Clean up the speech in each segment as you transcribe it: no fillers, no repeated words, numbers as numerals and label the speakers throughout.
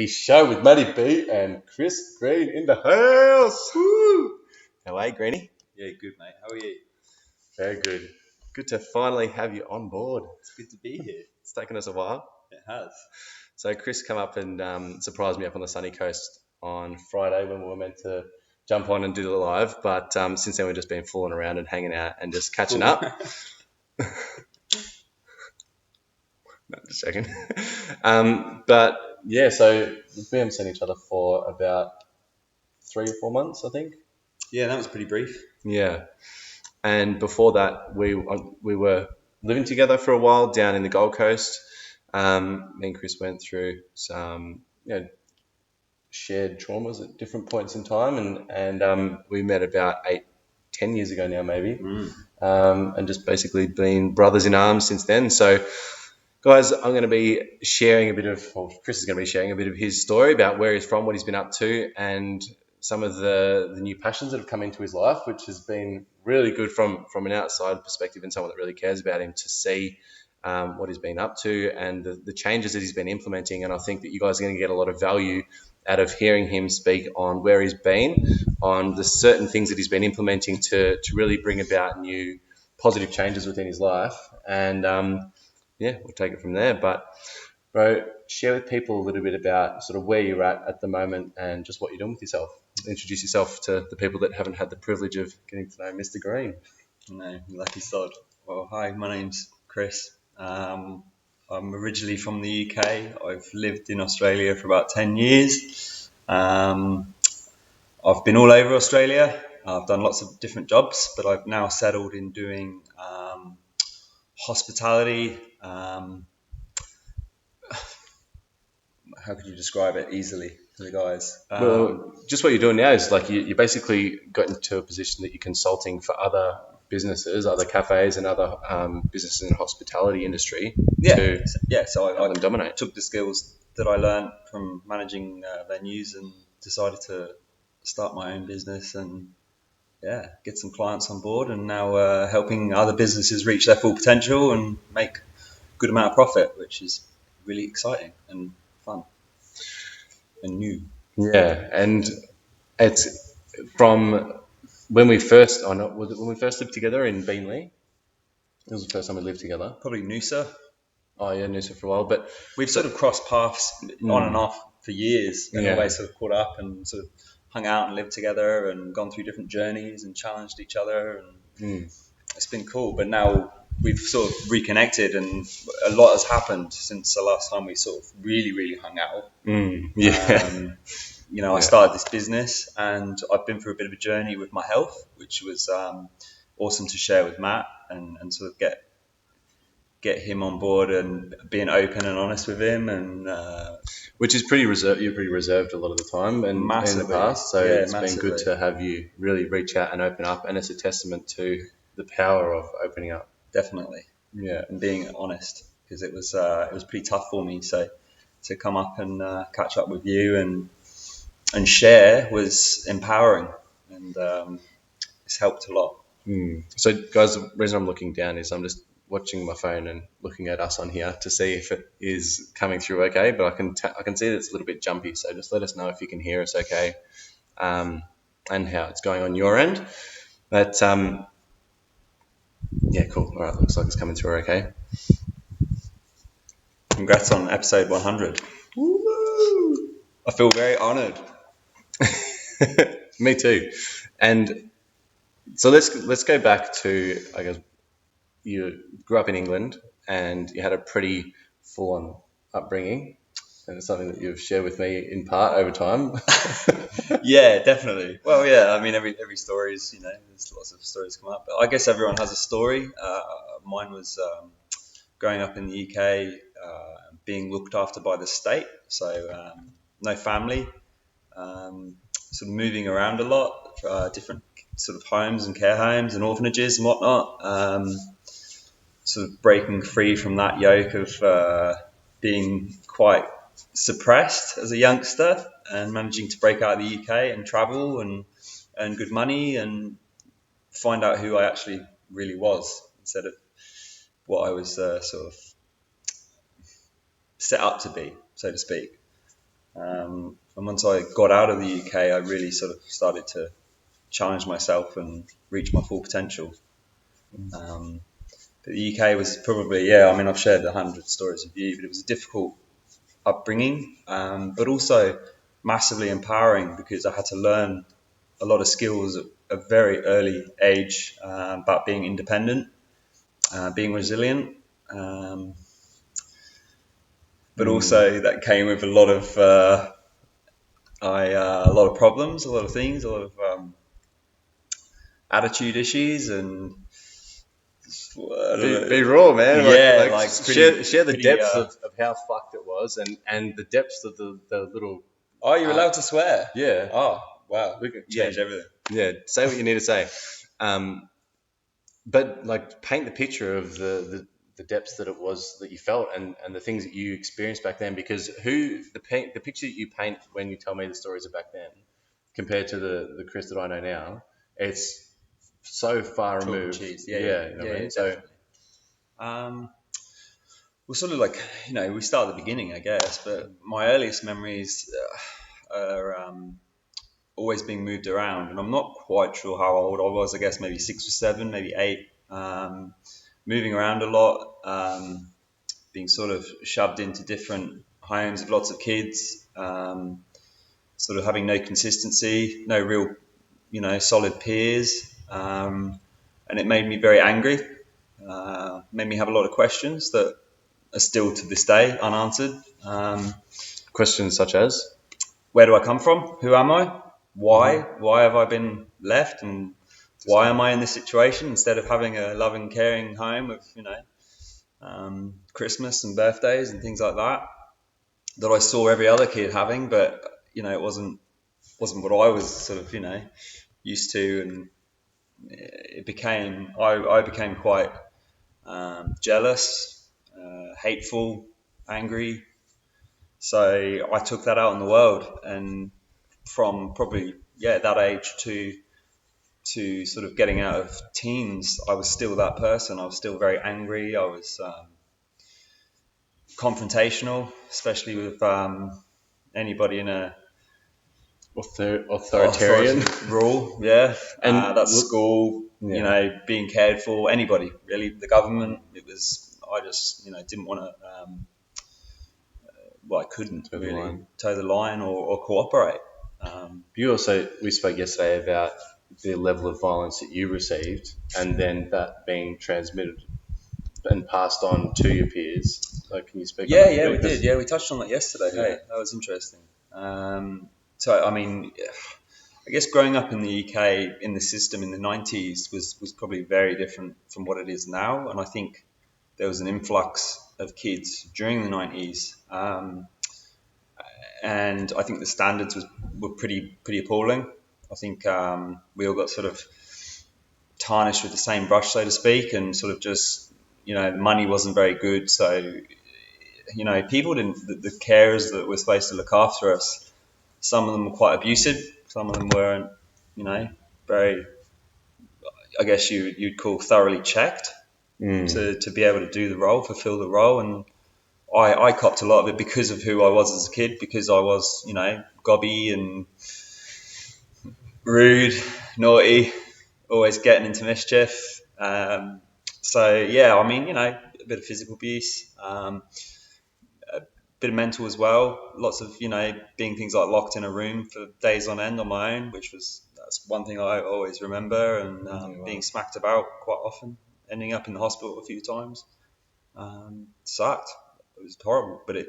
Speaker 1: Show with Matty B and Chris Green in the house. Woo! How are you, Greenie?
Speaker 2: Yeah, good mate. How are you?
Speaker 1: Very good. Good to finally have you on board.
Speaker 2: It's good to be here.
Speaker 1: It's taken us a while.
Speaker 2: It has.
Speaker 1: So Chris come up and surprised me up on the sunny coast on Friday when we were meant to jump on and do the live. But since then we've just been fooling around and hanging out and just catching up. No, just checking. But yeah, so we haven't seen each other for about 3 or 4 months, I think.
Speaker 2: Yeah, that was pretty brief.
Speaker 1: Yeah. And before that, we were living together for a while down in the Gold Coast. Me and Chris went through some shared traumas at different points in time, and we met about 10 years ago now, maybe, and just basically been brothers in arms since then. So, guys, I'm going to be sharing Chris is going to be sharing a bit of his story about where he's from, what he's been up to, and some of the new passions that have come into his life, which has been really good from an outside perspective and someone that really cares about him to see what he's been up to and the changes that he's been implementing. And I think that you guys are going to get a lot of value out of hearing him speak on where he's been, on the certain things that he's been implementing to really bring about new positive changes within his life. And we'll take it from there. But bro, share with people a little bit about sort of where you're at the moment and just what you're doing with yourself. Introduce yourself to the people that haven't had the privilege of getting to know Mr. Green.
Speaker 2: No, lucky sod. Well, hi, my name's Chris. I'm originally from the UK. I've lived in Australia for about 10 years. I've been all over Australia. I've done lots of different jobs, but I've now settled in doing hospitality. How could you describe it easily to the guys?
Speaker 1: Well, just what you're doing now is like you basically got into a position that you're consulting for other businesses, other cafes, and other businesses in the hospitality industry.
Speaker 2: So I
Speaker 1: them dominate.
Speaker 2: took the skills that I learned from managing venues and decided to start my own business and get some clients on board, and now helping other businesses reach their full potential and make a good amount of profit, which is really exciting and fun and new.
Speaker 1: Yeah, and it's from when we first lived together in Beenleigh. It was the first time we lived together.
Speaker 2: Probably Noosa.
Speaker 1: Oh yeah, Noosa for a while, but
Speaker 2: we've sort of crossed paths on and off for years, and always sort of caught up and sort of hung out and lived together and gone through different journeys and challenged each other, and it's been cool. But now we've sort of reconnected, and a lot has happened since the last time we sort of really hung out. I started this business, and I've been through a bit of a journey with my health, which was awesome to share with Matt and sort of get him on board and being open and honest with him, and
Speaker 1: which is pretty reserved. You're pretty reserved a lot of the time, and in the past, so it's been good to have you really reach out and open up, and it's a testament to the power of opening up.
Speaker 2: Definitely, and being honest, because it was pretty tough for me. So to come up and catch up with you and share was empowering, and it's helped a lot.
Speaker 1: So, guys, the reason I'm looking down is I'm just watching my phone and looking at us on here to see if it is coming through okay. But I can see that it's a little bit jumpy. So just let us know if you can hear us okay, and how it's going on your end. But cool. All right, looks like it's coming through okay.
Speaker 2: Congrats on episode 100.
Speaker 1: Woo!
Speaker 2: I feel very honoured.
Speaker 1: Me too. And so let's go back to, I guess, you grew up in England and you had a pretty full-on upbringing, and it's something that you've shared with me in part over time.
Speaker 2: Yeah, definitely. Well, yeah, I mean, every story is, there's lots of stories come up, but I guess everyone has a story. Mine was growing up in the UK, being looked after by the state, so no family, sort of moving around a lot, different sort of homes and care homes and orphanages and whatnot, sort of breaking free from that yoke of being quite suppressed as a youngster and managing to break out of the UK and travel and earn good money and find out who I actually really was instead of what I was sort of set up to be, so to speak. And once I got out of the UK, I really sort of started to challenge myself and reach my full potential. But the UK was probably, I mean, I've shared 100 stories with you, but it was a difficult upbringing, but also massively empowering because I had to learn a lot of skills at a very early age about being independent, being resilient, but also that came with a lot of a lot of problems, a lot of things, a lot of attitude issues, and
Speaker 1: Be raw, man.
Speaker 2: Yeah,
Speaker 1: like
Speaker 2: pretty,
Speaker 1: share the
Speaker 2: pretty.
Speaker 1: depths of how fucked it was, and the depths of the little.
Speaker 2: Oh, you're allowed to swear?
Speaker 1: Yeah.
Speaker 2: Oh, wow.
Speaker 1: We can-
Speaker 2: Changed everything.
Speaker 1: Yeah, say what you need to say. But like paint the picture of the depths that it was that you felt and the things that you experienced back then, because the picture that you paint when you tell me the stories of back then compared to the Chris that I know now, it's so far
Speaker 2: Chalk and
Speaker 1: removed.
Speaker 2: cheese.
Speaker 1: You know what I mean? So
Speaker 2: Definitely. We're sort of like, we start at the beginning, I guess, but my earliest memories are always being moved around, and I'm not quite sure how old I was. I guess maybe 6 or 7, maybe 8. Moving around a lot, being sort of shoved into different homes with lots of kids, sort of having no consistency, no real, solid peers, and it made me very angry. Made me have a lot of questions that are still to this day unanswered.
Speaker 1: questions such as,
Speaker 2: Where do I come from? Who am I? Why? Why have I been left? And why am I in this situation instead of having a loving, caring home with, Christmas and birthdays and things like that I saw every other kid having, but it wasn't what I was sort of used to, and I became quite jealous, hateful, angry. So I took that out in the world, and from probably that age to sort of getting out of teens, I was still that person. I was still very angry. I was confrontational, especially with anybody in a
Speaker 1: authoritarian
Speaker 2: rule. Yeah,
Speaker 1: and
Speaker 2: that's school.
Speaker 1: Yeah.
Speaker 2: Being cared for. Anybody really. The government. It was. I just didn't want to. I couldn't
Speaker 1: Toe the
Speaker 2: really
Speaker 1: line.
Speaker 2: toe the line or cooperate.
Speaker 1: We spoke yesterday about the level of violence that you received, and then that being transmitted and passed on to your peers. Like, can you speak? on that a bit?
Speaker 2: We did. Yeah, we touched on that yesterday.
Speaker 1: Yeah.
Speaker 2: Hey, that was interesting. So, I mean, I guess growing up in the UK in the system in the 90s was probably very different from what it is now. And I think there was an influx of kids during the 90s. And I think the standards were pretty appalling. I think we all got sort of tarnished with the same brush, so to speak, and sort of just, the money wasn't very good. So, people didn't, the carers that were supposed to look after us, some of them were quite abusive. Some of them weren't, very, I guess you'd call thoroughly checked to be able to do the role, fulfill the role. And I copped a lot of it because of who I was as a kid, because I was, gobby and rude, naughty, always getting into mischief. So, yeah, I mean, a bit of physical abuse, a bit of mental as well. Lots of, being things like locked in a room for days on end on my own, that's one thing I always remember, and being smacked about quite often, ending up in the hospital a few times. Sucked. It was horrible, but it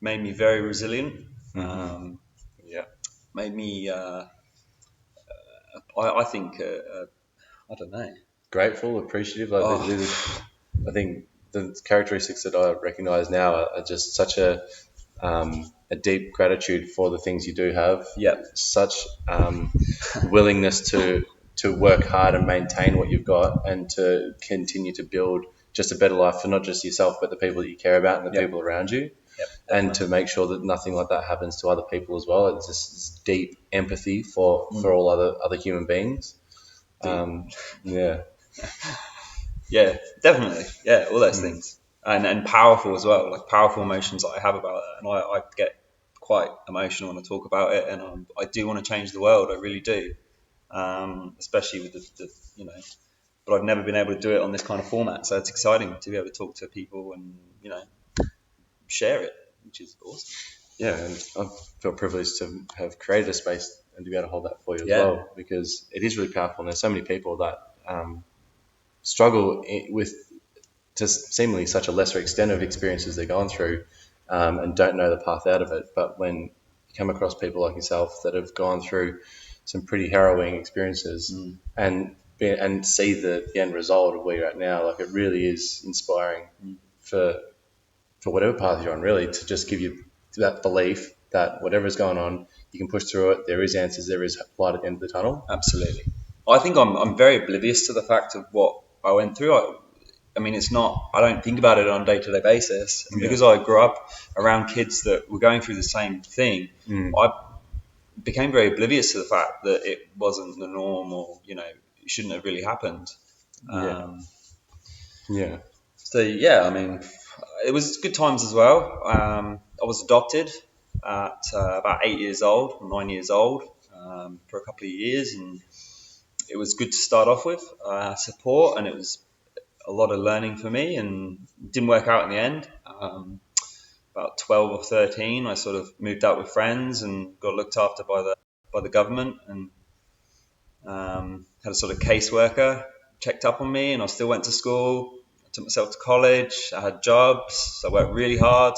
Speaker 2: made me very resilient. Made me, I think, I don't know.
Speaker 1: Grateful, appreciative. I think the characteristics that I recognise now are just such a deep gratitude for the things you do have.
Speaker 2: Yeah.
Speaker 1: Such willingness to work hard and maintain what you've got, and to continue to build just a better life for not just yourself, but the people that you care about and the people around you. And to make sure that nothing like that happens to other people as well. It's just this deep empathy for all other human beings. Yeah,
Speaker 2: definitely. Yeah, all those things, and powerful as well. Like powerful emotions that I have about it, and I get quite emotional when I talk about it, and I do want to change the world. I really do, especially with but I've never been able to do it on this kind of format. So it's exciting to be able to talk to people and share it, which is awesome.
Speaker 1: Yeah, and I feel privileged to have created a space and to be able to hold that for you as
Speaker 2: Yeah.
Speaker 1: well, because it is really powerful. And there's so many people that struggle with just seemingly such a lesser extent of experiences they're going through, and don't know the path out of it. But when you come across people like yourself that have gone through some pretty harrowing experiences and see the end result of where you're at now, like, it really is inspiring for whatever path you're on, really, to just give you that belief that whatever's going on, you can push through it. There is answers. There is light at the end of the tunnel.
Speaker 2: Absolutely. I think I'm very oblivious to the fact of what I went through. I mean, it's not, I don't think about it on a day-to-day basis. And because I grew up around kids that were going through the same thing, I became very oblivious to the fact that it wasn't the norm, or, it shouldn't have really happened.
Speaker 1: Yeah.
Speaker 2: So, yeah, I mean, it was good times as well. I was adopted at about 8 years old, 9 years old, for a couple of years. And it was good to start off with support, and it was a lot of learning for me, and it didn't work out in the end. About 12 or 13, I sort of moved out with friends and got looked after by the government, and had a sort of caseworker checked up on me, and I still went to school. I took myself to college. I had jobs. I worked really hard,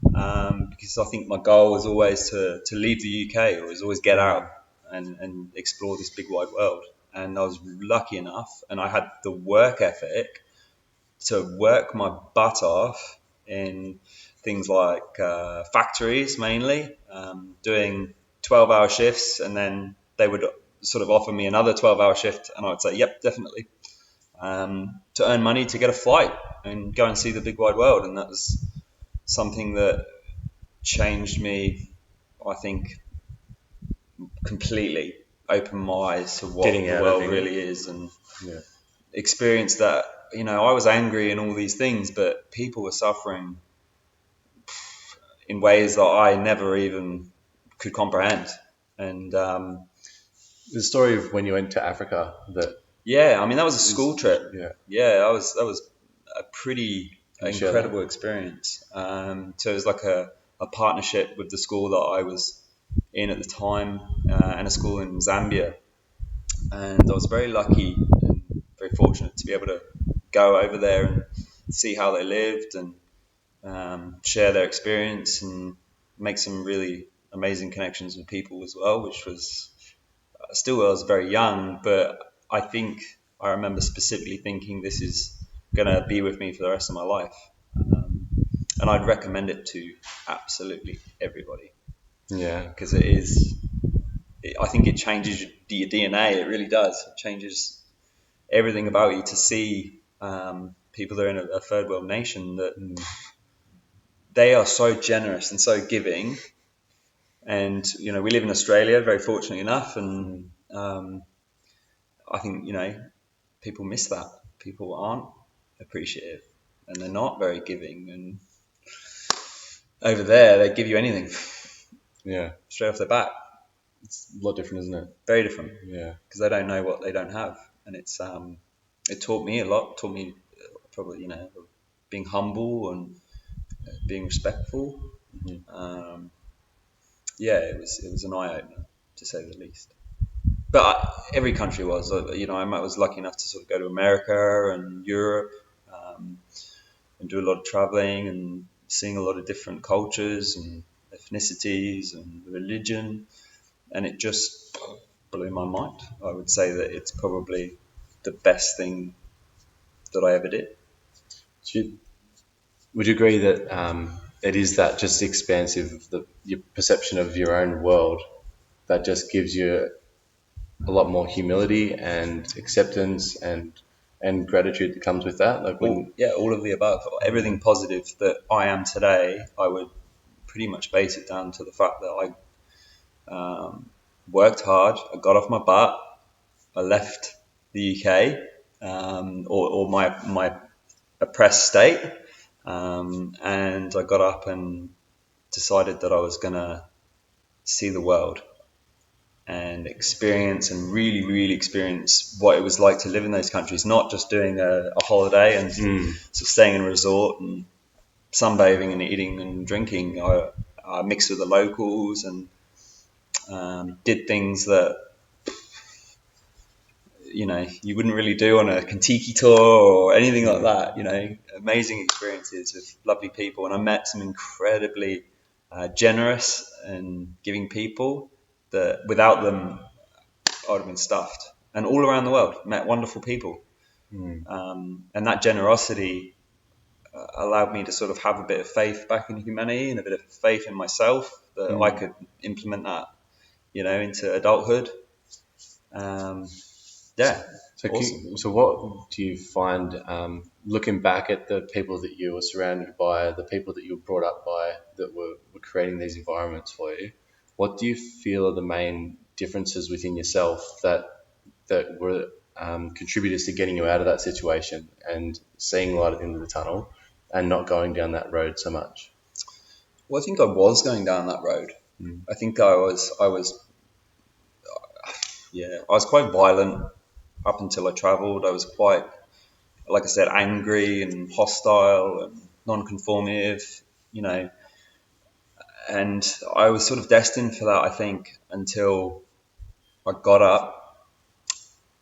Speaker 2: because I think my goal was always to leave the UK, or was always get out and explore this big wide world. And I was lucky enough, and I had the work ethic to work my butt off in things like factories, mainly, doing 12-hour shifts, and then they would sort of offer me another 12-hour shift, and I would say, yep, definitely, to earn money to get a flight and go and see the big wide world. And that was something that changed me, I think, completely. Opened my eyes to what
Speaker 1: Getting
Speaker 2: the
Speaker 1: out
Speaker 2: world
Speaker 1: of
Speaker 2: really is, and
Speaker 1: Yeah.
Speaker 2: experienced that. I was angry and all these things, but people were suffering in ways that I never even could comprehend. And
Speaker 1: The story of when you went to Africa, that
Speaker 2: yeah, I mean, that was a school trip.
Speaker 1: yeah,
Speaker 2: that was a pretty
Speaker 1: you share that?
Speaker 2: incredible experience. So it was like a partnership with the school that I was in at the time, and a school in Zambia. And I was very lucky and very fortunate to be able to go over there and see how they lived, and share their experience, and make some really amazing connections with people as well, which was still, I was very young, but I think I remember specifically thinking this is going to be with me for the rest of my life. And I'd recommend it to absolutely everybody,
Speaker 1: Yeah.
Speaker 2: because I think it changes your DNA. It really does. It changes everything about you to see people that are in a third world nation, that they are so generous and so giving. And we live in Australia, very fortunate enough, and I think people miss that. People aren't appreciative, and they're not very giving. And over there, they give you anything
Speaker 1: Yeah.
Speaker 2: straight off the bat.
Speaker 1: It's a lot different, isn't it?
Speaker 2: Very different,
Speaker 1: Yeah.
Speaker 2: because they don't know what they don't have. And it taught me a lot. Taught me probably being humble and being respectful. Yeah, it was an eye opener, to say the least. But every country was. I was lucky enough to sort of go to America and Europe, and do a lot of traveling and seeing a lot of different cultures and ethnicities and religion, and it just blew my mind. I would say that it's probably the best thing that I ever did.
Speaker 1: Would you agree that it is that just expansive, your perception of your own world, that just gives you a lot more humility and acceptance and gratitude that comes with that? Like
Speaker 2: All of the above. Everything positive that I am today, I would pretty much base it down to the fact that I worked hard, I got off my butt, I left the UK, or my oppressed state, and I got up and decided that I was going to see the world and experience and really, really experience what it was like to live in those countries, not just doing a holiday and sort of staying in a resort and sunbathing and eating and drinking. I mixed with the locals and did things that you wouldn't really do on a Kentucky tour or anything like that. Amazing experiences with lovely people, and I met some incredibly generous and giving people that without them I would have been stuffed. And all around the world, met wonderful people, and that generosity allowed me to sort of have a bit of faith back in humanity and a bit of faith in myself that I could implement that, into adulthood. Yeah.
Speaker 1: So,
Speaker 2: awesome.
Speaker 1: so what do you find, looking back at the people that you were surrounded by, the people that you were brought up by, that were creating these environments for you? What do you feel are the main differences within yourself that were contributors to getting you out of that situation and seeing light at the end of the tunnel and not going down that road so much?
Speaker 2: Well, I think I was going down that road. I think I was quite violent up until I travelled. I was quite, like I said, angry and hostile and non-conformist, and I was sort of destined for that, I think, until I got up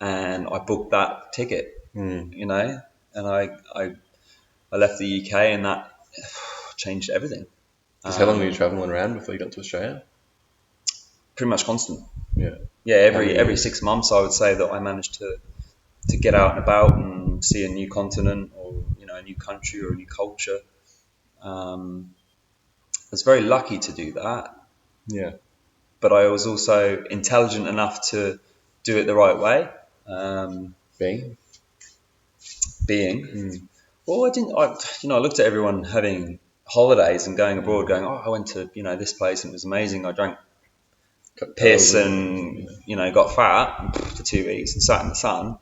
Speaker 2: and I booked that ticket, and I left the UK, and that changed everything.
Speaker 1: How long were you travelling around before you got to Australia?
Speaker 2: Pretty much constant.
Speaker 1: Yeah.
Speaker 2: Every 6 months, I would say that I managed to get out and about and see a new continent or a new country or a new culture. I was very lucky to do that.
Speaker 1: Yeah.
Speaker 2: But I was also intelligent enough to do it the right way. Being. Well, I didn't. I looked at everyone having holidays and going abroad, going, "Oh, I went to this place and it was amazing. I drank piss and got fat for 2 weeks and sat in the sun."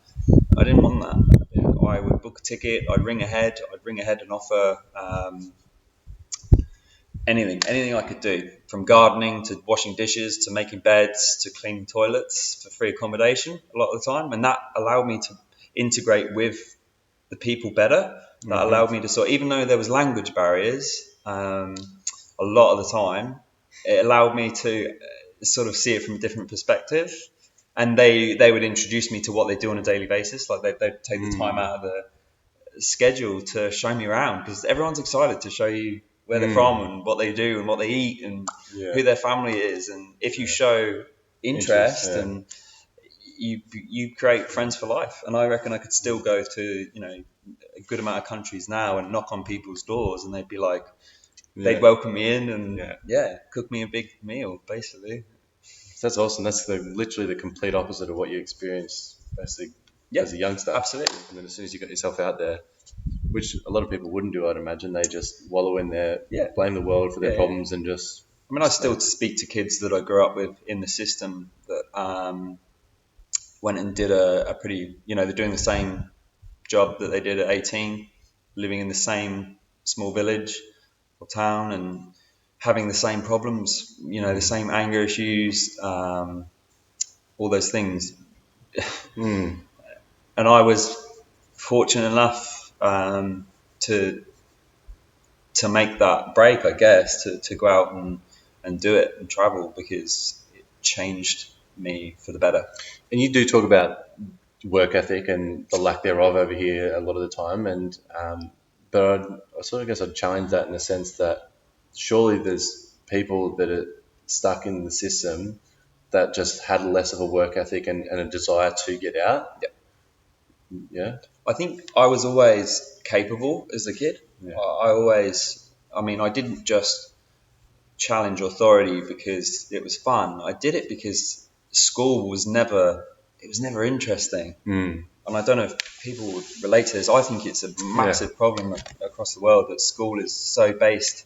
Speaker 2: I didn't want that. I would book a ticket. I'd ring ahead and offer anything I could do, from gardening to washing dishes to making beds to cleaning toilets for free accommodation a lot of the time, and that allowed me to integrate with the people better. That allowed me to even though there was language barriers, a lot of the time, it allowed me to sort of see it from a different perspective. And they would introduce me to what they do on a daily basis. Like they'd take the time out of the schedule to show me around, because everyone's excited to show you where they're from and what they do and what they eat and who their family is. And if you show interest, and you create friends for life. And I reckon I could still go to a good amount of countries now and knock on people's doors, and they'd be like, they'd welcome me in and cook me a big meal, basically.
Speaker 1: That's awesome. That's literally the complete opposite of what you experienced basically as a youngster.
Speaker 2: Absolutely.
Speaker 1: And then as soon as you got yourself out there, which a lot of people wouldn't do, I'd imagine, they just wallow in there, blame the world for their problems and just...
Speaker 2: I mean, I still speak to kids that I grew up with in the system that went and did a pretty, they're doing the same job that they did at 18, living in the same small village or town and having the same problems, the same anger issues, all those things. And I was fortunate enough to make that break, I guess, to go out and do it and travel, because it changed me for the better.
Speaker 1: And you do talk about work ethic and the lack thereof over here a lot of the time, and but I sort of guess I'd challenge that in the sense that surely there's people that are stuck in the system that just had less of a work ethic and a desire to get out. Yeah.
Speaker 2: I think I was always capable as a kid. I didn't just challenge authority because it was fun. I did it because school was never interesting. And I don't know if people would relate to this. I think it's a massive problem across the world that school is so based.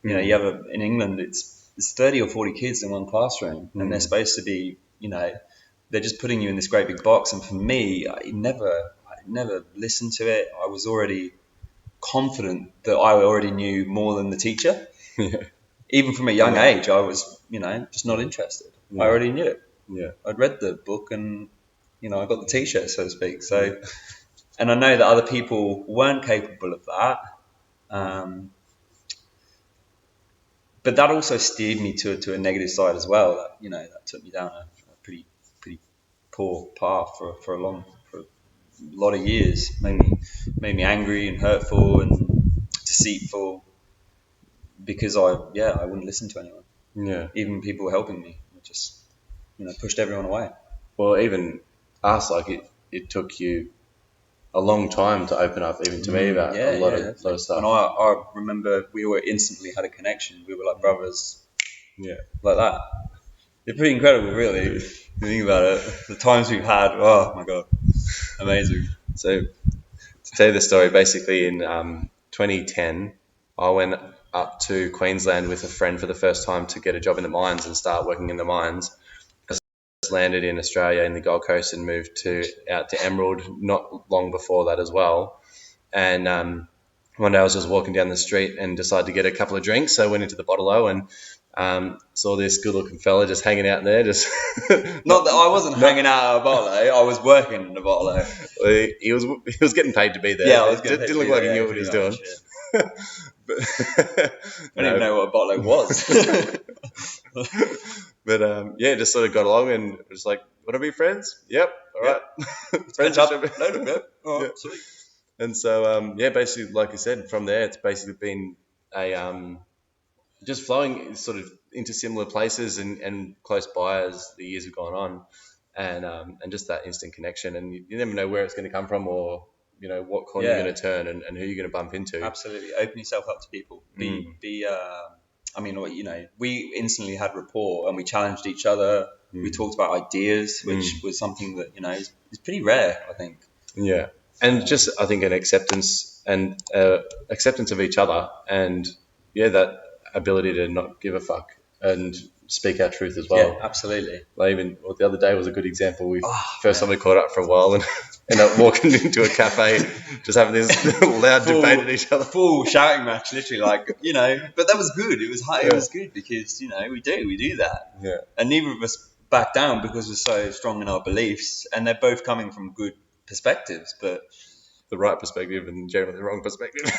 Speaker 2: You have in England, it's 30 or 40 kids in one classroom, and they're supposed to be, they're just putting you in this great big box. And for me, I never listened to it. I was already confident that I already knew more than the teacher. even from a young
Speaker 1: Yeah.
Speaker 2: age, I was, just not interested.
Speaker 1: Yeah.
Speaker 2: I already knew it.
Speaker 1: Yeah.
Speaker 2: I'd read the book and, I got the T-shirt, so to speak. So, and I know that other people weren't capable of that. But that also steered me to a negative side as well. That took me down a pretty poor path for a lot of years. Made me angry and hurtful and deceitful because I wouldn't listen to anyone.
Speaker 1: Yeah.
Speaker 2: Even people helping me, I just pushed everyone away.
Speaker 1: Well, even us, like it took you a long time to open up, even to me, about a lot of stuff.
Speaker 2: And I remember we were instantly had a connection. We were like brothers,
Speaker 1: Yeah.
Speaker 2: like that. They're pretty incredible, really. If you think about it, the times we've had. Oh my god, amazing.
Speaker 1: So to tell you the story, basically in 2010, I went up to Queensland with a friend for the first time to get a job in the mines and start working in the mines. I just landed in Australia in the Gold Coast and moved out to Emerald not long before that as well. And one day I was just walking down the street and decided to get a couple of drinks. So I went into the Bottle-O and saw this good-looking fella just hanging out there. Just
Speaker 2: Not that I wasn't hanging out at a Bottle-O, I was working in a Bottle-O.
Speaker 1: he was getting paid to be there.
Speaker 2: Yeah, I was getting paid.
Speaker 1: Didn't look like he knew what he was doing.
Speaker 2: But I didn't even know what a Bottle-O was.
Speaker 1: But just sort of got along and was like, "Want to be friends?" Yep. All right.
Speaker 2: Friends up. Oh,
Speaker 1: Yeah.
Speaker 2: sweet.
Speaker 1: And so basically, like I said, from there it's basically been a just flowing sort of into similar places and close by as the years have gone on, and just that instant connection, and you never know where it's going to come from or what corner you're going to turn and who you're going to bump into.
Speaker 2: Absolutely, open yourself up to people. We instantly had rapport and we challenged each other. We talked about ideas, which was something that is pretty rare, I think.
Speaker 1: Yeah, and just I think an acceptance of each other, and that ability to not give a fuck and speak our truth as well.
Speaker 2: Yeah, absolutely.
Speaker 1: Like the other day was a good example. First time we caught up for a while and ended up walking into a cafe, just having this loud debate at each other.
Speaker 2: Full shouting match, literally, but that was good. It was high. It was good because we do that.
Speaker 1: Yeah.
Speaker 2: And neither of us back down because we're so strong in our beliefs, and they're both coming from good perspectives, but
Speaker 1: the right perspective and generally the wrong perspective.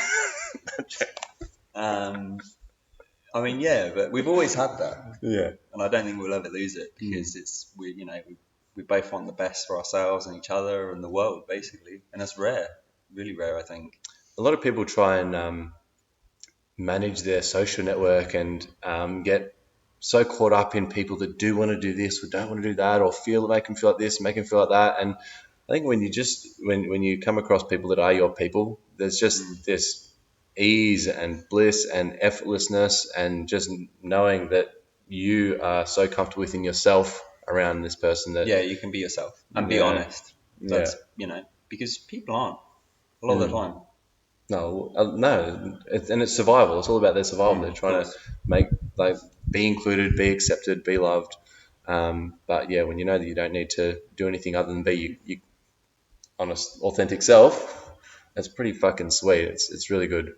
Speaker 2: But we've always had that.
Speaker 1: Yeah.
Speaker 2: And I don't think we'll ever lose it because we both want the best for ourselves and each other and the world, basically. And that's rare, really rare, I think.
Speaker 1: A lot of people try and manage their social network and get so caught up in people that do want to do this or don't want to do that, or make them feel like this, make them feel like that. And I think when you come across people that are your people, there's just this ease and bliss and effortlessness and just knowing that you are so comfortable within yourself around this person that
Speaker 2: you can be yourself and be honest. That's because people aren't a lot of the time.
Speaker 1: No, and it's survival. It's all about their survival. They're trying to be included, be accepted, be loved. But when you know that you don't need to do anything other than be your honest, authentic self, it's pretty fucking sweet. It's really good.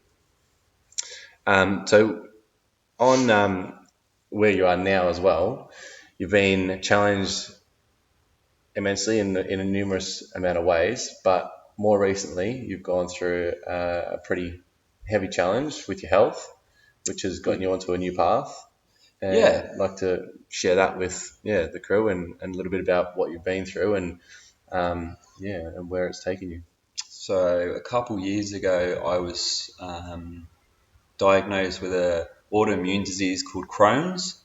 Speaker 1: So on where you are now as well, you've been challenged immensely in a numerous amount of ways, but more recently you've gone through a pretty heavy challenge with your health, which has gotten you onto a new path. And I'd like to share that with the crew and a little bit about what you've been through and where it's taken you.
Speaker 2: So a couple years ago, I was diagnosed with an autoimmune disease called Crohn's.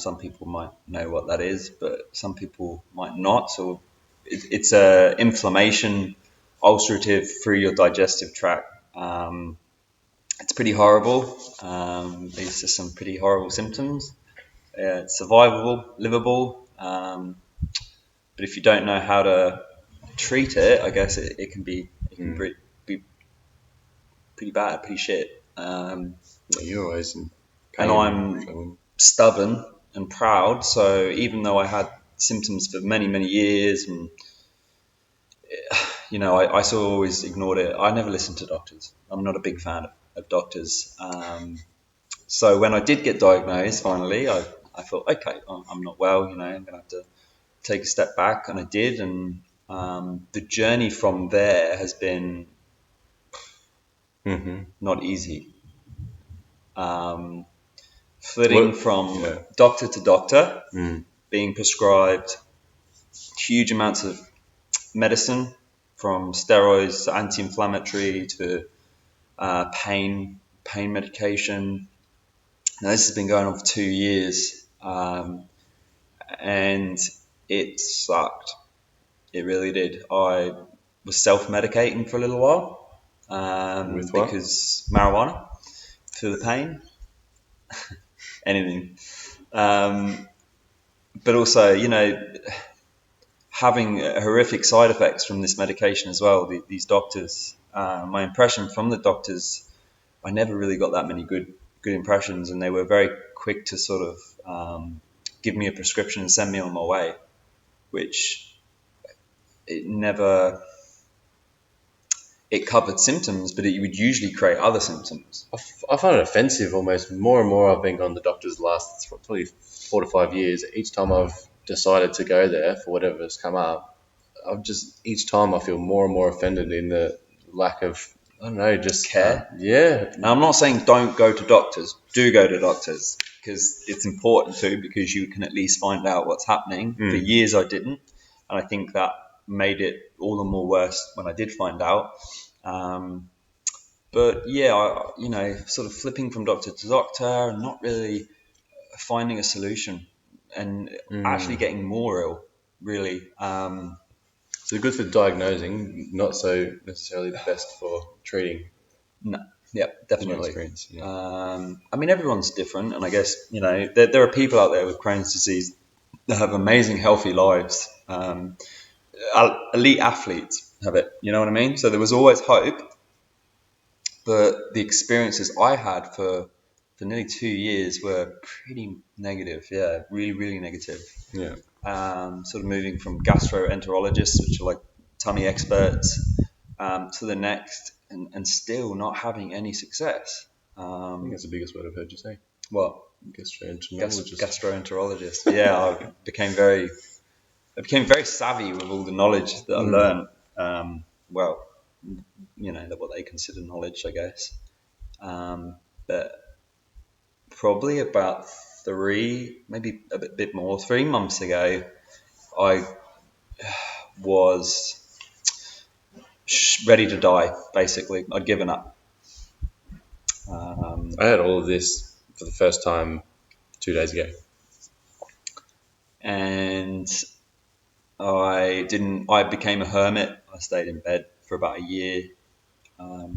Speaker 2: Some people might know what that is, but some people might not. So it's a inflammation, ulcerative through your digestive tract. It's pretty horrible. Leads to some pretty horrible symptoms. It's survivable, livable, but if you don't know how to treat it, I guess it can be pretty bad, pretty shit.
Speaker 1: You're always in
Speaker 2: and
Speaker 1: pain.
Speaker 2: I'm stubborn and proud. So even though I had symptoms for many, many years, and I sort of always ignored it. I never listened to doctors. I'm not a big fan of doctors. So when I did get diagnosed, finally, I thought, okay, I'm not well. I'm going to have to take a step back, and I did. And the journey from there has been not easy. Flitting from doctor to doctor, being prescribed huge amounts of medicine, from steroids to anti-inflammatory to pain medication. Now, this has been going on for 2 years, and it sucked. It really did. I was self-medicating for a little while because marijuana for the pain, anything. But also, having horrific side effects from this medication as well. These doctors, my impression from the doctors, I never really got that many good impressions, and they were very quick to sort of give me a prescription and send me on my way, which it covered symptoms, but it would usually create other symptoms.
Speaker 1: I find it offensive almost. More and more I've been going to doctors the last probably 4 to 5 years. Each time I've decided to go there for whatever's come up, each time I feel more and more offended in the lack of, I don't know, just
Speaker 2: care.
Speaker 1: Yeah.
Speaker 2: Now, I'm not saying don't go to doctors. Do go to doctors, because it's important to, because you can at least find out what's happening. For years I didn't, and I think that made it all the more worse when I did find out. But yeah, sort of flipping from doctor to doctor and not really finding a solution, and actually getting more ill, really.
Speaker 1: So good for diagnosing, not so necessarily the best for treating.
Speaker 2: No, yeah, definitely.
Speaker 1: Experience, yeah.
Speaker 2: I mean, everyone's different, and I guess there are people out there with Crohn's disease that have amazing, healthy lives. Elite athletes have it. You know what I mean? So there was always hope, but the experiences I had for nearly 2 years were pretty negative. Yeah, really, really negative.
Speaker 1: Yeah.
Speaker 2: Sort of moving from gastroenterologists, which are like tummy experts, to the next, and still not having any success.
Speaker 1: I think that's the biggest word I've heard you say.
Speaker 2: What?
Speaker 1: Gastroenterologist.
Speaker 2: Yeah, I became very savvy with all the knowledge that I learned. What they consider knowledge, I guess. But probably about 3 months ago, I was ready to die, basically. I'd given up.
Speaker 1: I had all of this for the first time 2 days ago.
Speaker 2: And I became a hermit. I stayed in bed for about a year. I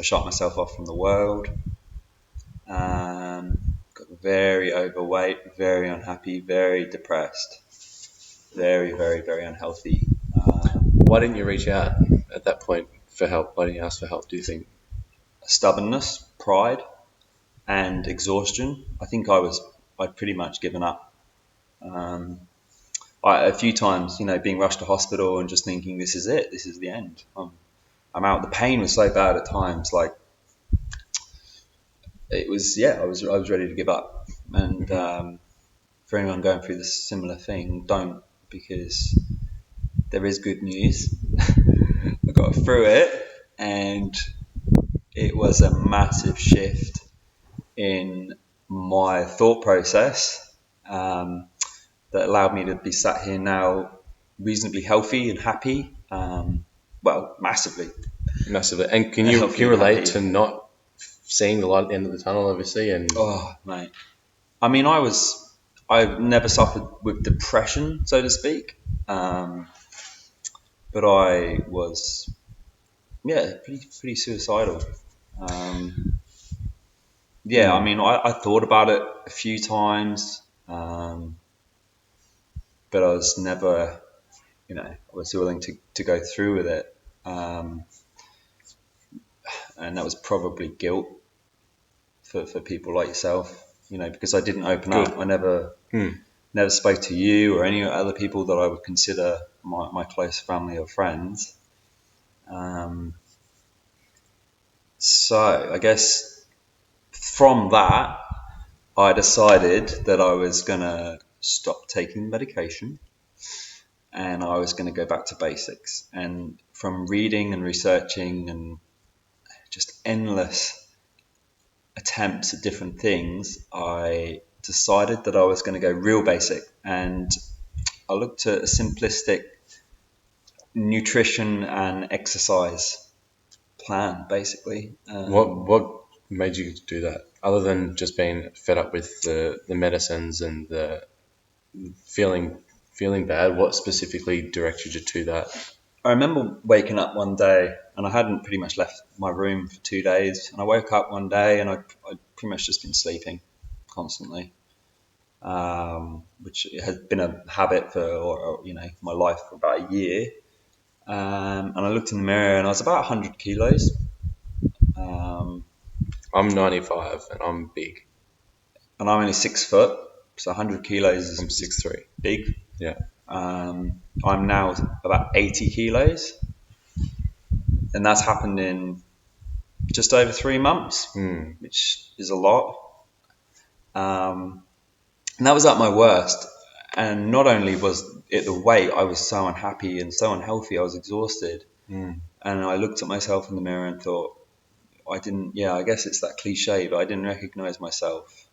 Speaker 2: shut myself off from the world. Got very overweight, very unhappy, very depressed, very, very, very unhealthy.
Speaker 1: Why didn't you reach out at that point for help? Why didn't you ask for help, do you think?
Speaker 2: Stubbornness, pride, and exhaustion. I think I'd pretty much given up. A few times, being rushed to hospital and just thinking, this is it, this is the end. I'm out. The pain was so bad at times, like it was. Yeah, I was ready to give up. And for anyone going through this similar thing, don't, because there is good news. I got through it, and it was a massive shift in my thought process that allowed me to be sat here now reasonably healthy and happy. Massively.
Speaker 1: And can you relate to not seeing the light at the end of the tunnel, obviously? And
Speaker 2: oh, mate. I mean, I've never suffered with depression, so to speak. But I was, pretty suicidal. I mean, I thought about it a few times, but I was never, I was willing to go through with it. And that was probably guilt for people like yourself, because I didn't open up. I never spoke to you or any other people that I would consider my close family or friends. So I guess from that, I decided that I was going to stop taking medication and I was going to go back to basics. And from reading and researching and just endless attempts at different things, I decided that I was going to go real basic. And I looked at a simplistic nutrition and exercise plan, basically.
Speaker 1: What made you do that? Other than just being fed up with the medicines and the feeling bad, what specifically directed you to that?
Speaker 2: I remember waking up one day and I hadn't pretty much left my room for 2 days. And I woke up one day and I'd pretty much just been sleeping constantly, which has been a habit for, or, my life for about a year. And I looked in the mirror and I was about 100 kilos.
Speaker 1: I'm 95 and I'm big.
Speaker 2: And I'm only 6 foot, so 100 kilos is
Speaker 1: I'm 6'3".
Speaker 2: big.
Speaker 1: Yeah.
Speaker 2: I'm now about 80 kilos, and that's happened in just over 3 months, which is a lot. And that was at my worst. And not only was it the weight, I was so unhappy and so unhealthy, I was exhausted. And I looked at myself in the mirror and thought, I guess it's that cliche, but I didn't recognize myself.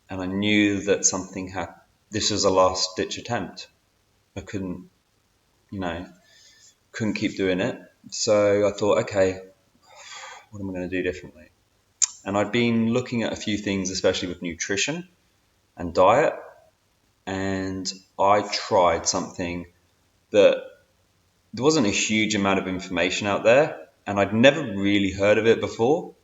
Speaker 2: And I knew that this was a last ditch attempt. I couldn't keep doing it. So I thought, okay, what am I going to do differently? And I'd been looking at a few things, especially with nutrition and diet. And I tried something that there wasn't a huge amount of information out there. And I'd never really heard of it before.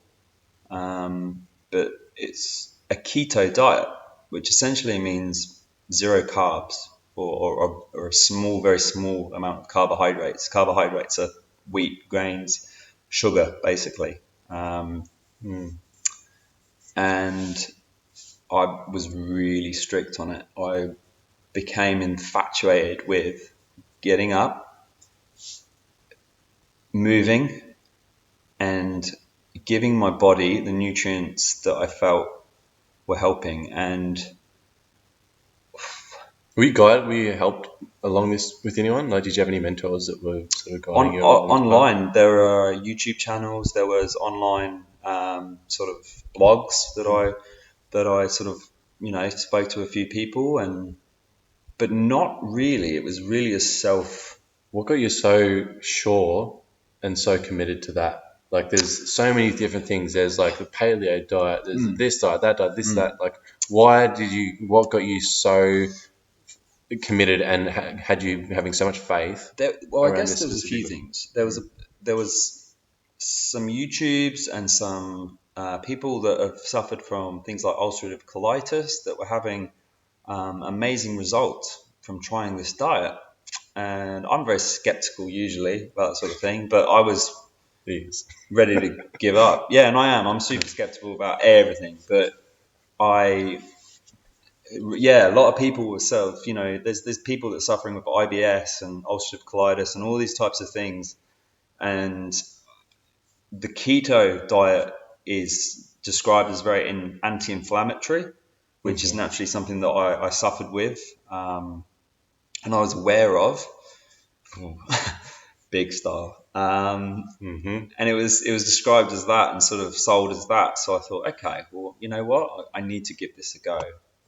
Speaker 2: But it's a keto diet, which essentially means zero carbs or a very small amount of carbohydrates. Carbohydrates are wheat, grains, sugar, basically. And I was really strict on it. I became infatuated with getting up, moving, and giving my body the nutrients that I felt were helping. And
Speaker 1: Were you helped along this with anyone? Like, did you have any mentors that were sort of guiding you along this path?
Speaker 2: Online, there are YouTube channels. There was online sort of blogs that I sort of spoke to a few people, but not really. It was really a self.
Speaker 1: What got you so sure and so committed to that? Like, there's so many different things. There's like the paleo diet. There's this diet, that diet, this, that. Like, what got you so committed and had you having so much faith?
Speaker 2: I guess there was a few things. There was some YouTubes and some people that have suffered from things like ulcerative colitis that were having amazing results from trying this diet. And I'm very skeptical usually about that sort of thing, but I was ready to give up. Yeah, and I am. I'm super skeptical about everything, but a lot of people with there's people that are suffering with IBS and ulcerative colitis and all these types of things. And the keto diet is described as very anti-inflammatory, which is naturally something that I suffered with, and I was aware of. Big star. And it was described as that and sort of sold as that. So I thought, okay, well, you know what? I need to give this a go.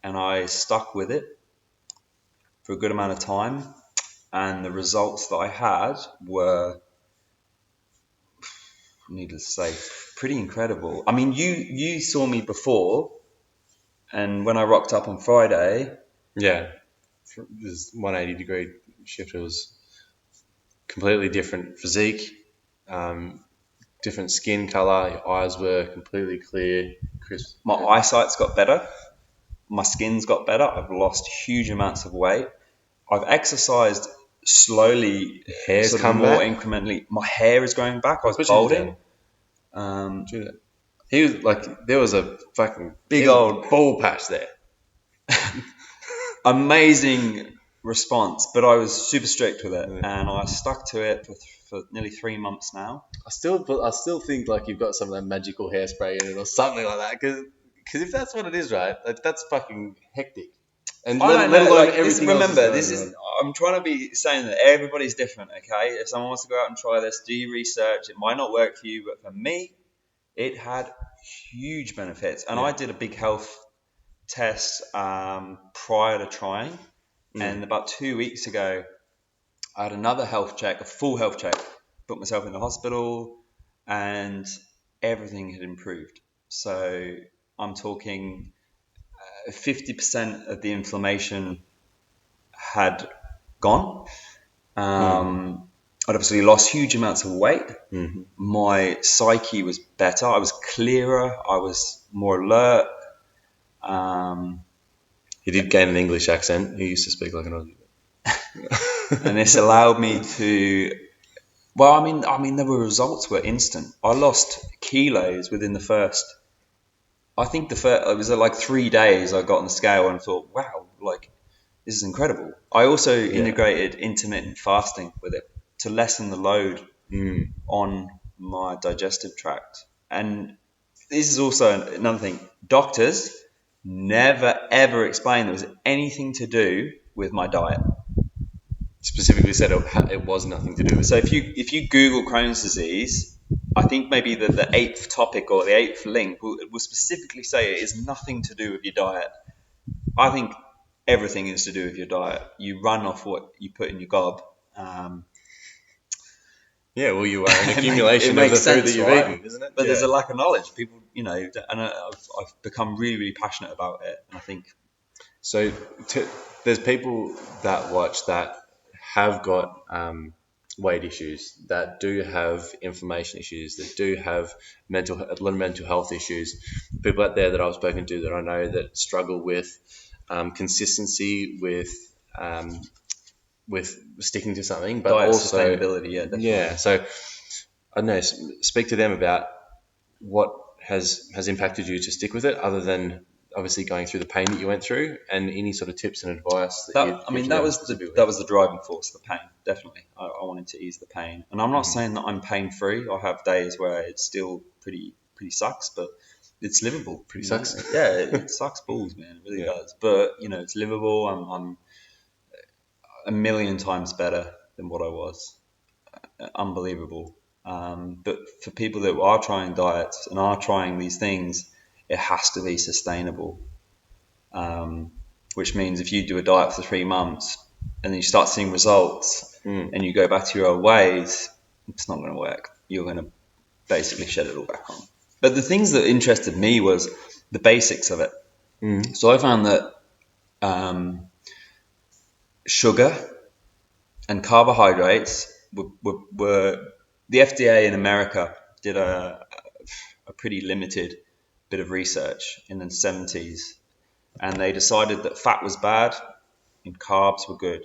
Speaker 2: And I stuck with it for a good amount of time. And the results that I had were, needless to say, pretty incredible. I mean, you saw me before, and when I rocked up on Friday.
Speaker 1: Yeah. This 180-degree shift. It was completely different physique, different skin color. Your eyes were completely clear, crisp.
Speaker 2: My eyesight's got better. My skin's got better. I've lost huge amounts of weight. I've exercised slowly,
Speaker 1: Hair's
Speaker 2: sort of
Speaker 1: come
Speaker 2: more
Speaker 1: back?
Speaker 2: incrementally. My hair is growing back. I was balding.
Speaker 1: He was like, there was a fucking
Speaker 2: Big old
Speaker 1: bald patch there.
Speaker 2: Amazing response, but I was super strict with it, and I stuck to it for for nearly 3 months now.
Speaker 1: I still think like you've got some of that magical hairspray in it or something like that. Because if that's what it is, right? That's fucking hectic. And
Speaker 2: I don't
Speaker 1: let
Speaker 2: know.
Speaker 1: alone
Speaker 2: Like,
Speaker 1: everything
Speaker 2: remember,
Speaker 1: else
Speaker 2: this
Speaker 1: going
Speaker 2: is.
Speaker 1: on.
Speaker 2: I'm trying to be saying that everybody's different. Okay, if someone wants to go out and try this, do your research. It might not work for you, but for me, it had huge benefits. And
Speaker 1: Yeah.
Speaker 2: I did a big health test prior to trying, and about 2 weeks ago, I had another health check, a full health check. Put myself in the hospital, and everything had improved. So I'm talking 50% of the inflammation had gone. I'd obviously lost huge amounts of weight.
Speaker 1: Mm-hmm.
Speaker 2: My psyche was better. I was clearer. I was more alert.
Speaker 1: He did gain an English accent. He used to speak like an Aussie.
Speaker 2: And this allowed me to. Well, I mean, the results were instant. I lost kilos within the first. I think it was like 3 days. I got on the scale and thought, wow, like this is incredible. I also integrated intermittent fasting with it to lessen the load on my digestive tract. And this is also another thing. Doctors never ever explained there was anything to do with my diet.
Speaker 1: Specifically said it was nothing to do with.
Speaker 2: So if you Google Crohn's disease, I think maybe the eighth topic or the eighth link will specifically say it is nothing to do with your diet. I think everything is to do with your diet. You run off what you put in your gob.
Speaker 1: Yeah, well, you are an accumulation of the food that you've eaten, isn't it?
Speaker 2: But there's a lack of knowledge. People, and I've become really, really passionate about it. And I think
Speaker 1: so. There's people that watch that have got weight issues, that do have inflammation issues, that do have a lot of mental health issues. People out there that I've spoken to that I know that struggle with consistency, with sticking to something, but
Speaker 2: diet
Speaker 1: also
Speaker 2: sustainability. Yeah, definitely.
Speaker 1: Yeah, so I don't know. Speak to them about what has impacted you to stick with it, other than obviously going through the pain that you went through, and any sort of tips and advice that
Speaker 2: was the driving force, the pain. Definitely, I wanted to ease the pain, and I'm not saying that I'm pain free. I have days where it still pretty sucks, but it's livable.
Speaker 1: Pretty sucks.
Speaker 2: Yeah, it sucks balls, man. It really does. But it's livable. I'm a million times better than what I was. Unbelievable. But for people that are trying diets and are trying these things, it has to be sustainable. Which means if you do a diet for 3 months and then you start seeing results and you go back to your old ways, it's not going to work. You're going to basically shed it all back on. But the things that interested me was the basics of it. So I found that sugar and carbohydrates were the FDA in America did a pretty limited bit of research in the 70s, and they decided that fat was bad and carbs were good,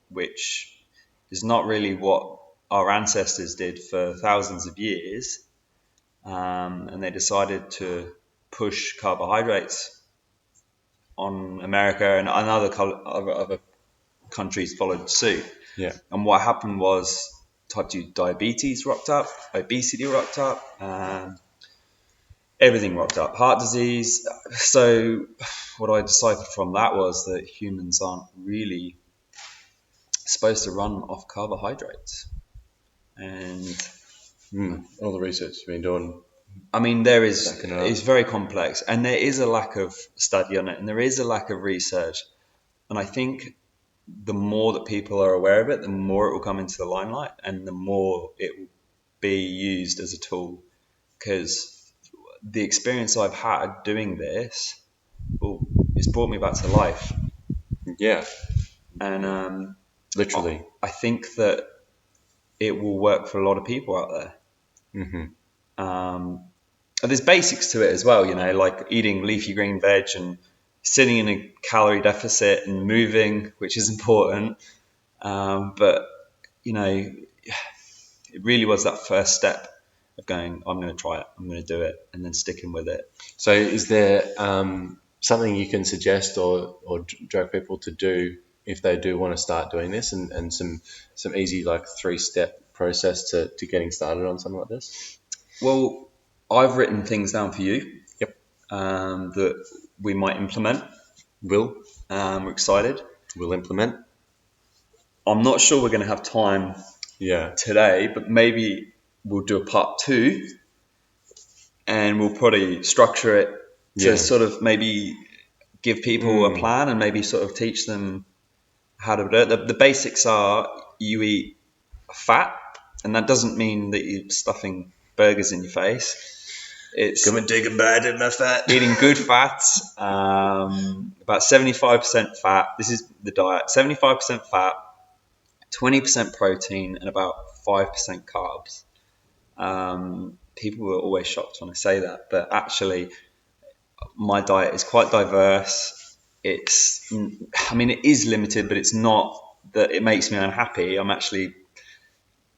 Speaker 2: which is not really what our ancestors did for thousands of years. And they decided to push carbohydrates on America, and other countries followed suit.
Speaker 1: Yeah.
Speaker 2: And what happened was type 2 diabetes rocked up, obesity rocked up, everything rocked up, heart disease. So what I deciphered from that was that humans aren't really supposed to run off carbohydrates. And
Speaker 1: all the research you've been doing.
Speaker 2: I mean, it's very complex, and there is a lack of study on it, and there is a lack of research. And I think the more that people are aware of it, the more it will come into the limelight, and the more it will be used as a tool. Because the experience I've had doing this, it's brought me back to life.
Speaker 1: Yeah.
Speaker 2: And
Speaker 1: literally,
Speaker 2: I think that it will work for a lot of people out there. And there's basics to it as well, like eating leafy green veg and sitting in a calorie deficit and moving, which is important. But it really was that first step of going, I'm going to try it, I'm going to do it, and then sticking with it.
Speaker 1: So is there something you can suggest or direct people to do if they do want to start doing this, and some easy like 3-step process to getting started on something like this?
Speaker 2: Well, I've written things down for you.
Speaker 1: Yep.
Speaker 2: That we might implement.
Speaker 1: We'll
Speaker 2: We're excited.
Speaker 1: implement.
Speaker 2: I'm not sure we're going to have time today, but maybe we'll do a part 2, and we'll probably structure it to sort of maybe give people a plan and maybe sort of teach them how to do it. The basics are you eat fat, and that doesn't mean that you're stuffing burgers in your face. It's
Speaker 1: come and take a bite of my fat.
Speaker 2: Eating good fats, about 75% fat. This is the diet: 75% fat, 20% protein, and about 5% carbs. People were always shocked when I say that, but actually, my diet is quite diverse. It is limited, but it's not that it makes me unhappy. I'm actually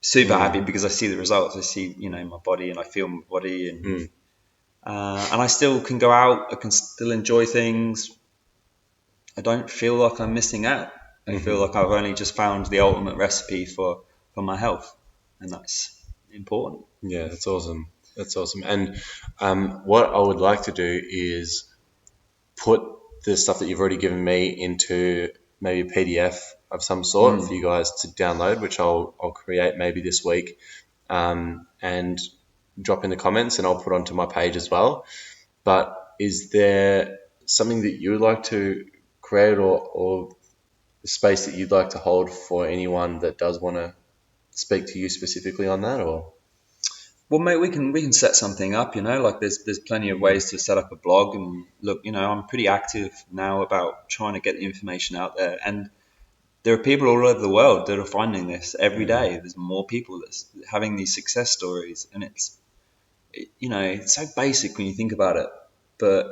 Speaker 2: super happy because I see the results. I see, my body, and I feel my body, and I still can go out. I can still enjoy things. I don't feel like I'm missing out. I feel like I've only just found the ultimate recipe for my health, and that's important.
Speaker 1: Yeah, that's awesome. That's awesome. And what I would like to do is put the stuff that you've already given me into maybe a PDF of some sort for you guys to download, which I'll create maybe this week, and drop in the comments, and I'll put onto my page as well. But is there something that you would like to create, or the space that you'd like to hold for anyone that does want to speak to you specifically on that? Or
Speaker 2: well, mate, we can set something up. Like there's plenty of ways to set up a blog. And look, I'm pretty active now about trying to get the information out there. And there are people all over the world that are finding this every day. There's more people that's having these success stories, and it's so basic when you think about it, but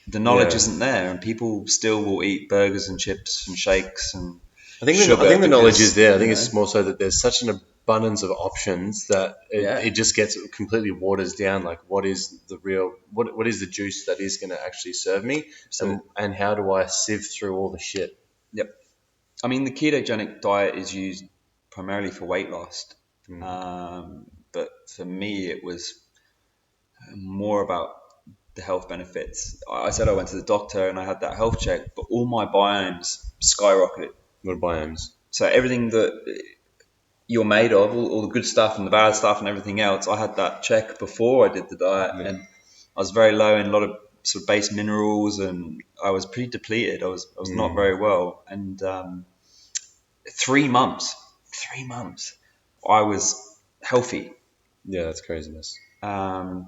Speaker 2: the knowledge isn't there, and people still will eat burgers and chips and shakes and
Speaker 1: I think the knowledge is there. I think it's more so that there's such an abundance of options that it just gets completely waters down. Like, what is the real, what is the juice that is going to actually serve me, and how do I sieve through all the shit?
Speaker 2: Yep. I mean, the ketogenic diet is used primarily for weight loss, but for me, it was more about the health benefits. I said I went to the doctor and I had that health check, but all my biomes skyrocketed.
Speaker 1: What are biomes?
Speaker 2: So everything that you're made of, all the good stuff and the bad stuff and everything else, I had that check before I did the diet, and I was very low in a lot of sort of base minerals, and I was pretty depleted. I was not very well, and 3 months, I was healthy.
Speaker 1: Yeah, that's craziness.
Speaker 2: And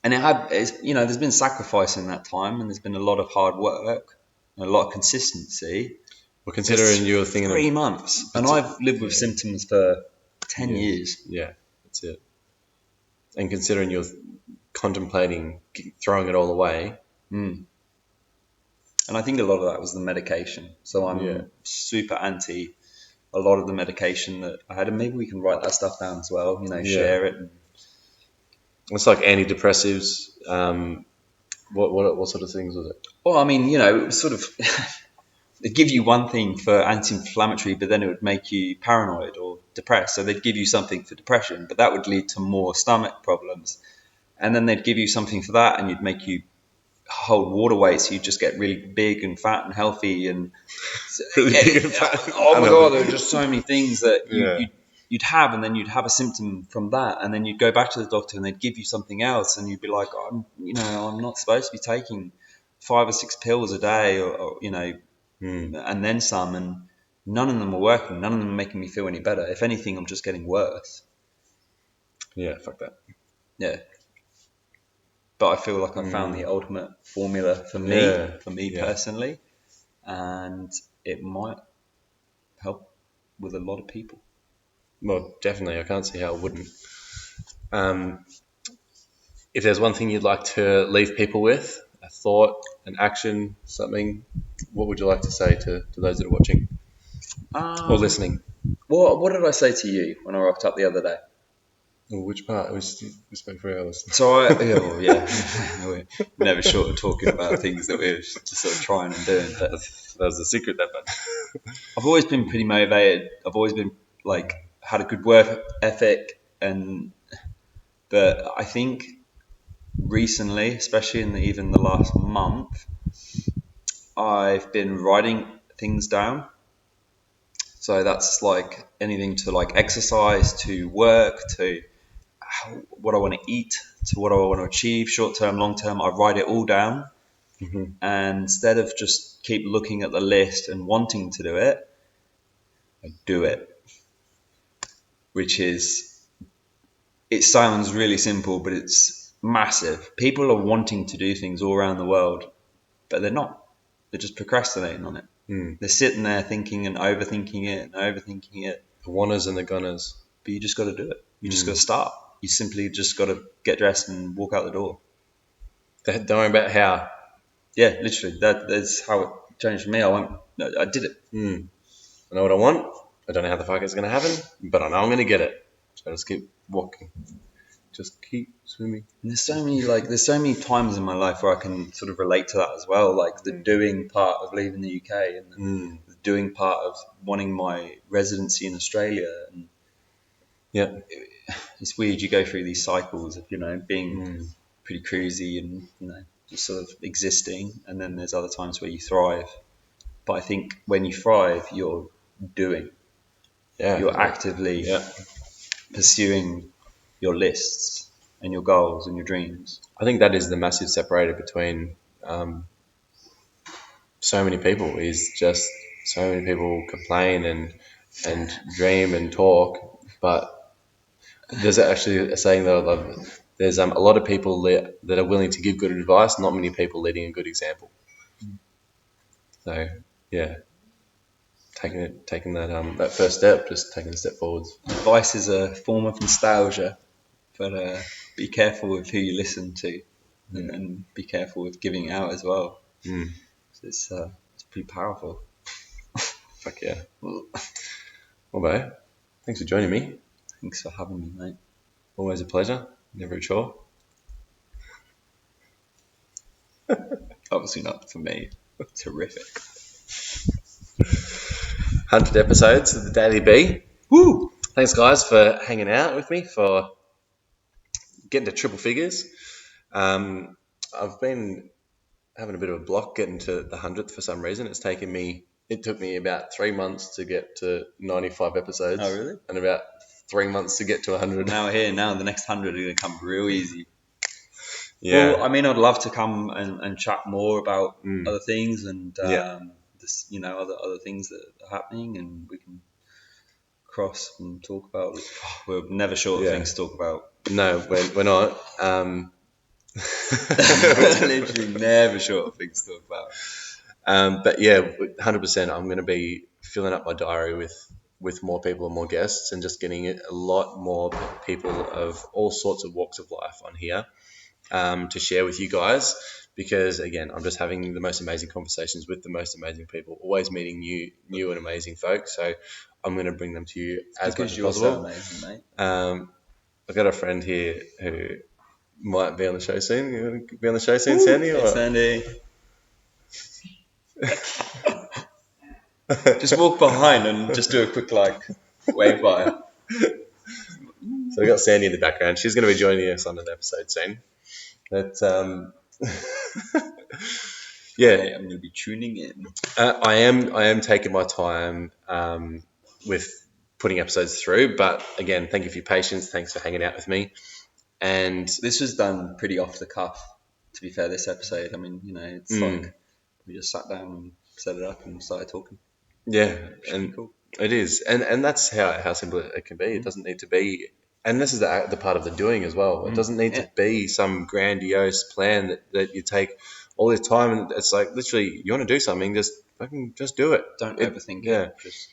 Speaker 2: there's been sacrifice in that time, and there's been a lot of hard work and a lot of consistency.
Speaker 1: Well, considering you were thinking
Speaker 2: 3 months, and I've lived with symptoms for 10 years.
Speaker 1: Yeah, that's it. And considering you're contemplating throwing it all away.
Speaker 2: And I think a lot of that was the medication. So I'm super anti a lot of the medication that I had, and maybe we can write that stuff down as well. Share it.
Speaker 1: It's like antidepressives. What sort of things was it?
Speaker 2: Well, I mean, it was sort of they'd give you one thing for anti-inflammatory, but then it would make you paranoid or depressed. So they'd give you something for depression, but that would lead to more stomach problems. And then they'd give you something for that, and you'd make you hold water weight, so you just get really big and fat and healthy. And
Speaker 1: really big and fat.
Speaker 2: Oh my God, there are just so many things that you'd have, and then you'd have a symptom from that, and then you'd go back to the doctor and they'd give you something else, and you'd be like, I'm not supposed to be taking 5 or 6 pills a day, or and then some, and none of them are working. None of them are making me feel any better. If anything, I'm just getting worse.
Speaker 1: Yeah, fuck that.
Speaker 2: Yeah. But I feel like I found the ultimate formula for me personally, and it might help with a lot of people.
Speaker 1: Well, definitely. I can't see how it wouldn't. If there's one thing you'd like to leave people with, a thought, an action, something, what would you like to say to those that are watching or listening?
Speaker 2: Well, what did I say to you when I rocked up the other day?
Speaker 1: Well, which part? We spoke for hours.
Speaker 2: So we're never short of talking about things that we're just sort of trying and doing. But
Speaker 1: that was the secret, that bad.
Speaker 2: I've always been pretty motivated. I've always been had a good work ethic, but I think recently, especially in even the last month, I've been writing things down. So that's like anything to like exercise, to work, to what I want to eat, to what I want to achieve, short term, long term. I write it all down.
Speaker 1: Mm-hmm.
Speaker 2: And instead of just keep looking at the list and wanting to do it, I do it. Which is, it sounds really simple, but it's massive. People are wanting to do things all around the world, but they're not. They're just procrastinating on it. They're sitting there thinking and overthinking it and overthinking it.
Speaker 1: The wanners and the gunners.
Speaker 2: But you just got to do it. You just got to start. You simply just got to get dressed and walk out the door.
Speaker 1: Don't worry about how.
Speaker 2: Yeah, literally. That's how it changed me. I did it.
Speaker 1: I know what I want. I don't know how the fuck it's going to happen, but I know I'm going to get it. So I just keep walking. Just keep swimming.
Speaker 2: And there's so many times in my life where I can sort of relate to that as well, like the doing part of leaving the UK and the doing part of wanting my residency in Australia. And
Speaker 1: yeah,
Speaker 2: it's weird. You go through these cycles of being pretty cruisy and just sort of existing, and then there's other times where you thrive. But I think when you thrive, you're doing.
Speaker 1: Yeah,
Speaker 2: you're actively pursuing your lists and your goals and your dreams.
Speaker 1: I think that is the massive separator between so many people. Is just so many people complain and dream and talk, but there's actually a saying that I love. There's a lot of people that are willing to give good advice, not many people leading a good example. So yeah, taking that first step, just taking a step forwards.
Speaker 2: Advice is a form of nostalgia, but be careful with who you listen to, and be careful with giving it out as well. So it's pretty powerful.
Speaker 1: Fuck yeah. Well, mate, thanks for joining me.
Speaker 2: Thanks for having me, mate.
Speaker 1: Always a pleasure. Never a chore.
Speaker 2: Obviously not for me. Terrific.
Speaker 1: 100 episodes of the Daily Bee. Woo! Thanks, guys, for hanging out with me, for getting to triple figures. I've been having a bit of a block getting to the 100th for some reason. It took me about 3 months to get to 95 episodes.
Speaker 2: Oh, really?
Speaker 1: And about 3 months to get to 100.
Speaker 2: Now the next 100 are going to come real easy.
Speaker 1: Yeah.
Speaker 2: Well, I mean, I'd love to come and chat more about other things and other things that are happening, and we can cross and talk about. We're never short of things to talk about.
Speaker 1: No, we're not.
Speaker 2: We're literally never short of things to talk about.
Speaker 1: But yeah, 100%. I'm going to be filling up my diary with more people and more guests, and just getting a lot more people of all sorts of walks of life on here to share with you guys. Because again, I'm just having the most amazing conversations with the most amazing people, always meeting new and amazing folks. So I'm going to bring them to you as much as possible.
Speaker 2: So amazing, mate.
Speaker 1: I've got a friend here who might be on the show soon. You want to be on the show soon, Sandy?
Speaker 2: Hey, Sandy. Just walk behind and just do a quick wave by.
Speaker 1: So we got Sandy in the background. She's going to be joining us on an episode soon. But yeah,
Speaker 2: I'm going to be tuning in.
Speaker 1: I am taking my time with putting episodes through. But again, thank you for your patience. Thanks for hanging out with me. And
Speaker 2: this was done pretty off the cuff. To be fair, this episode, I mean, it's like we just sat down and set it up and started talking.
Speaker 1: Yeah, and cool. It is, and that's how simple it can be. It doesn't need to be, and this is the part of the doing as well. It doesn't need to be some grandiose plan that you take all this time, and it's like literally you want to do something, just do it.
Speaker 2: Don't overthink
Speaker 1: it. Yeah,
Speaker 2: just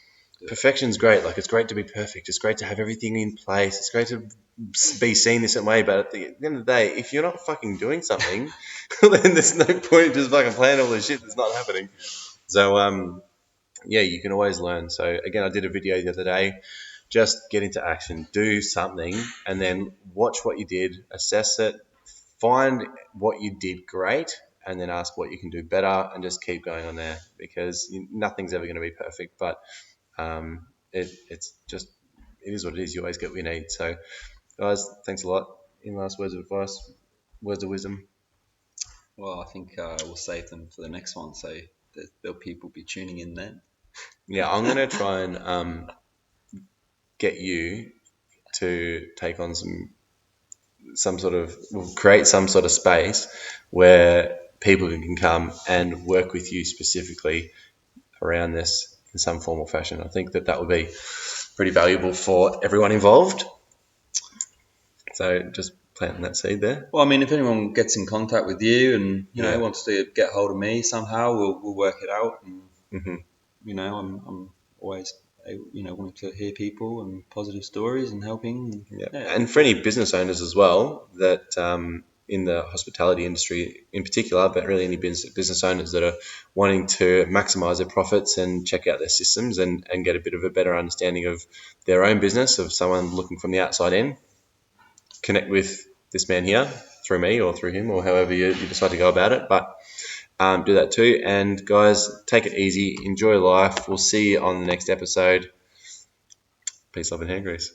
Speaker 1: perfection's great. Like it's great to be perfect. It's great to have everything in place. It's great to be seen this way. But at the end of the day, if you're not fucking doing something, then there's no point just fucking planning all this shit that's not happening. So yeah, you can always learn. So again, I did a video the other day. Just get into action, do something, and then watch what you did, assess it, find what you did great, and then ask what you can do better, and just keep going on there, because nothing's ever going to be perfect. But it's just it is what it is. You always get what you need. So, guys, thanks a lot. Any last words of advice, words of wisdom?
Speaker 2: Well, I think we'll save them for the next one, so there'll people be tuning in then.
Speaker 1: Yeah, I'm going to try and get you to take on some sort of, we'll create some sort of space where people can come and work with you specifically around this in some form or fashion. I think that would be pretty valuable for everyone involved. So just planting that seed there.
Speaker 2: Well, I mean, if anyone gets in contact with you and you know
Speaker 1: Yeah.
Speaker 2: wants to get hold of me somehow, we'll work it out. And
Speaker 1: Mhm.
Speaker 2: you know, I'm always wanting to hear people and positive stories and helping.
Speaker 1: Yeah. And for any business owners as well that in the hospitality industry in particular, but really any business owners that are wanting to maximize their profits and check out their systems and get a bit of a better understanding of their own business, of someone looking from the outside in, connect with this man here through me or through him or however you decide to go about it. But do that too. And guys, take it easy. Enjoy life. We'll see you on the next episode. Peace, love, and hair grease.